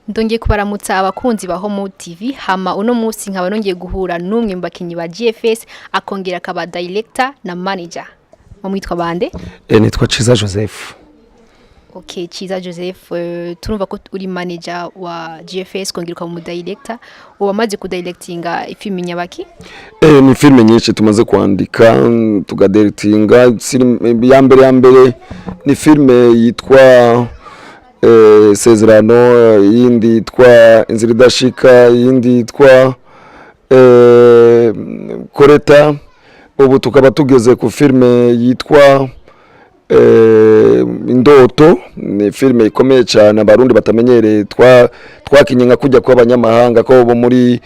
Ndongeye kubaramutsa abakunzi ba Homewood TV hama uno munsi nkaba nongeye guhura n'umwe mu bakinyi ba GFS akongera akaba director na manager. Mwitwa bande? Nitwa Ciza Joseph. Okay, Ciza Joseph, turumva ko uri manager wa GFS kongiruka mu director. Wamaze kudirectinga ifilm nyabaki? Ni film nyinshi tumaze kwandika tugadirectinga. Ya mbere ni film yitwa Sezerano, yindi yitwa Inzira idashika, yindi yitwa Koreta. Ubu tukaba tugeze ku film yitwa Indoto. Ni film ikomeye cyane abarundi batamenyereye, twakinye nka kujya kwa abanyamahanga ko bo muri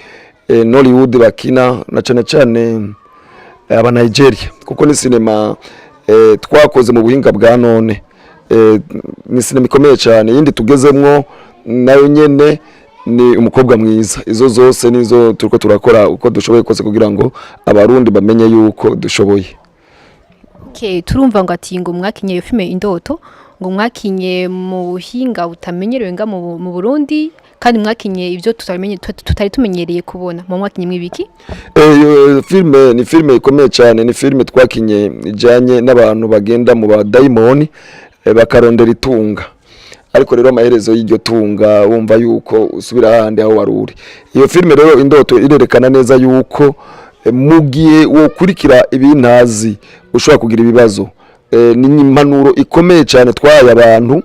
Hollywood bakina na cyane aba Nigeria, kuko ni cinema twakoze mu buhinga bwa none. Ni cinema ikomeye cyane. Yindi tugezemwo nayo nyene ni umukobwa mwiza. Izo zose nizo turiko turakora uko dushoboye kose kugira ngo abarundi bamenye yuko dushoboye. Okay, turumva ngo ati ngo mwakinye iyo filme Indoto, ngo mwakinye mu buhinga butamenyerewe nga mu Burundi, kandi mwakinye ivyo tutari tumenyereye kubona. Mu mwakinye mwibiki? Filme ni filme ikomeye cyane. Ni filme twakinye ijanye n'abantu bagenda mu ba daimoni bakarondera itunga, ariko rero amaherezo y'iryo tunga wumva yuko usubira handi aho waruri. Iyo filme rero Indoto irerekana neza yuko mugiye wo kurikira ibintazi ushobora kugira ibibazo. Ni impanuro ikomeye cyane twaye abantu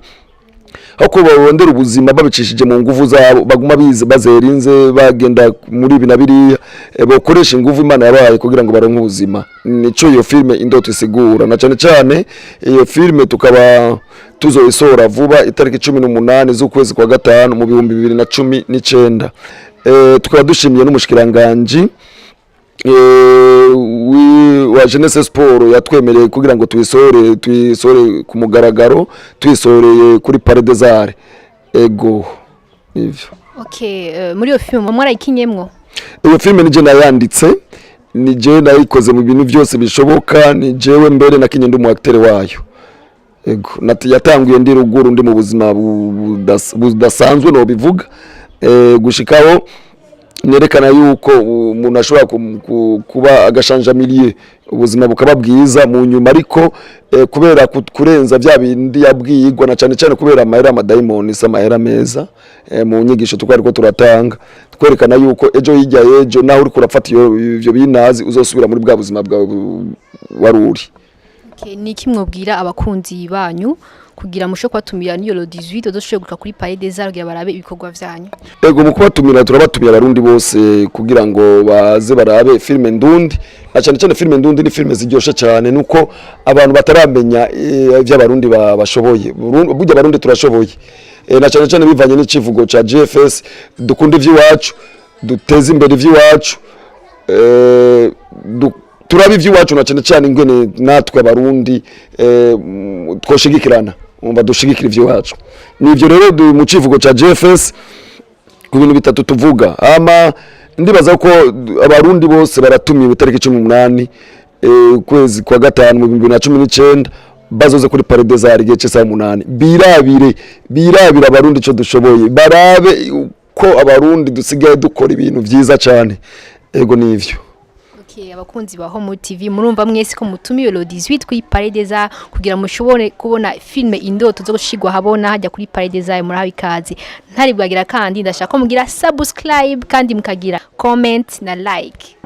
ako barondera ubuzima babicishije mu nguvu zabo, baguma bazerinze bagenda muri binabiriya bakoresha inguvu Imana yabaye kugira ngo baronke ubuzima. Nico iyo filme Indoto isigura, na cyane iyo filme tukaba tuzoisora vuba itariki 18 z'ukwezi kwa gatanu mu 2019. Tukaba dushimiye n'umushikiranganje wa Jeunesse Sport yatwemereye kugira ngo tuyisore ku mugaragaro, tuyisoreye kuri Palais ego ivyo. Okay, muri iyo film mwarayikinyemwo? Iyo film nije yanditse, nije nayikoze mu bintu byose bishoboka, nijewe mbere nakinye ndi mu acteur wayo. Ego yatanguye ndi ruguru, ndi mu buzima budasanzwe no bivuga, gushikaho nerekana yuko umuntu ashobora kuba agashanjamiriye ubuzima bukaba bwiza mu nyuma, ariko kubera kurenza bya bindi yabwiyigwa, na cyane kubera amahera amadaimoni samahera meza. Mu nyigisho twari ko turatanga twerekana yuko ejo hirya ejo naho uri kurafata ivyo binazi uzosubira muri bwa buzima bwa waruri. Okay, niki mwobwira abakunzi banyu kugira musho kwatumira niyo lo 18 doshoguka kuri Palais kugira barabe ibikorwa vyanyu? Ego mu kubatumira turabatumira abarundi bose kugira ngo baze barabe filme Ndundi, na cyane filme Ndundi ni filme ziryoshe cyane, nuko abantu bataramenya ivy'abarundi bashoboye. Burya abarundi turashoboye, na cyane bivanye n'icivugo ca GFS, dukunda ivy'iwacu, duteze imbere ivy'iwacu, turabi ivy'iwacu, na cyane ingene natwe abarundi twoshigikirana, umva dushigikira ivy'iwacu. Nivyo rero mu civugo ca GFS ku bintu bitatu tuvuga. Ndibaza ko abarundi bose baratumiwe itariki 18 kwezi kwa gatanu mu 2019 bazoze kuri Palais igihe cy'isa 8. Birabira abarundi cyo dushoboye, barabe ko abarundi dusigaye dukora ibintu vyiza cyane. Ego nivyo. Okay, abakunzi ba Homewood TV murumva mwese ko mutumiye lo 18 kuri Palais kugira mushobore kubona filme Indoto zo gushigwa ahabona hajya kuri Palais muri hawe ikaze. Ntari bwagira kandi ndashaka ko mugira subscribe kandi mukagira comment na like.